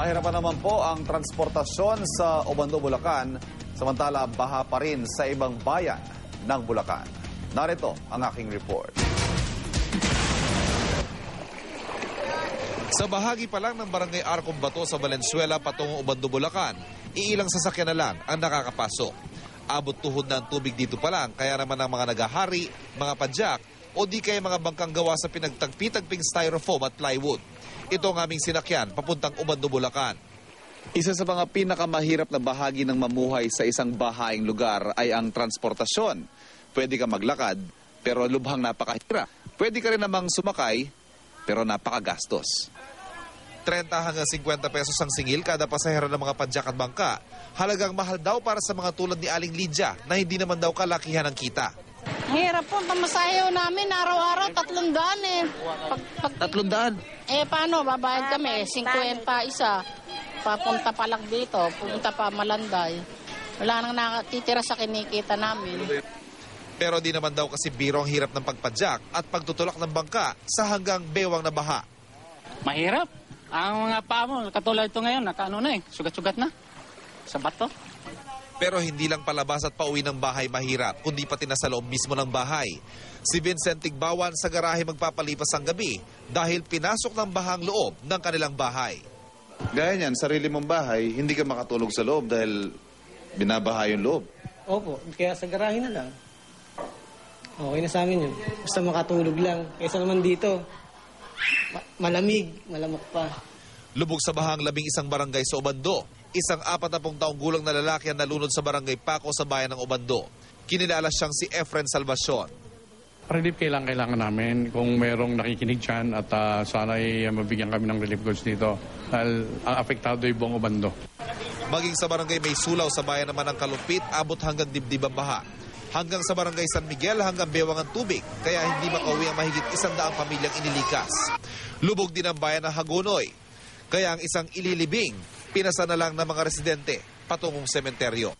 Mahirapan naman po ang transportasyon sa Obando, Bulacan, samantala baha pa rin sa ibang bayan ng Bulacan. Narito ang aking report. Sa bahagi pa lang ng Barangay Arcong Bato sa Valenzuela patungong Obando, Bulacan, iilang sasakyan na lang ang nakakapasok. Abot tuhod na ang tubig dito pa lang, kaya naman ang mga nagahari, mga padyak, o di kaya mga bangkang gawa sa pinagtagpi-tagping styrofoam at plywood. Ito ang aming sinakyan papuntang Obando, Bulacan. Isa sa mga pinakamahirap na bahagi ng mamuhay sa isang bahaing lugar ay ang transportasyon. Pwede ka maglakad, pero lubhang napakahirap. Pwede ka rin namang sumakay, pero napakagastos. 30 hanggang 50 pesos ang singil kada pasahero ng mga padyak at bangka. Halagang mahal daw para sa mga tulad ni Aling Lydia na hindi naman daw kalakihan ng kita. Hirap po, pamasahe namin araw-araw, 300 eh. 300? Paano, babayad kami, 50 isa. Papunta pa lang dito, punta pa Malanday. Wala nang nakatitira sa kinikita namin. Pero di naman daw kasi biro ang hirap ng pagpadyak at pagtutulak ng bangka sa hanggang bewang na baha. Mahirap. Ang mga paa mo, katulad ito ngayon, sugat-sugat na sa bato. Pero hindi lang palabas at pauwi ng bahay mahirap, kundi pati na sa loob mismo ng bahay. Si Vincent Tigbawan sa garahe magpapalipas ang gabi dahil pinasok ng bahang loob ng kanilang bahay. Gaya niyan, sarili mong bahay, hindi ka makatulog sa loob dahil binabaha yung loob. Opo, kaya sa garahe na lang. Okay na sa amin yun. Basta makatulog lang. Kaysa naman dito, malamig, malamok pa. Lubog sa bahang 11 barangay sa Obando. Isang 40 taong gulang na lalaki ang nalunod sa barangay Paco sa bayan ng Obando. Kinilala siyang si Efren Salvacion. Relief kailangan namin kung merong nakikinig dyan at sana'y mabigyan kami ng relief goods dito dahil ang apektado ay buong Obando. Maging sa barangay May Sulaw sa bayan naman ng Kalumpit, abot hanggang dibdib ang baha. Hanggang sa barangay San Miguel hanggang bewang ang tubig, kaya hindi makauwi ang mahigit 100 pamilyang inilikas. Lubog din ang bayan ng Hagonoy, kaya ang isang ililibing, pinasa na lang ng mga residente patungong sementeryo.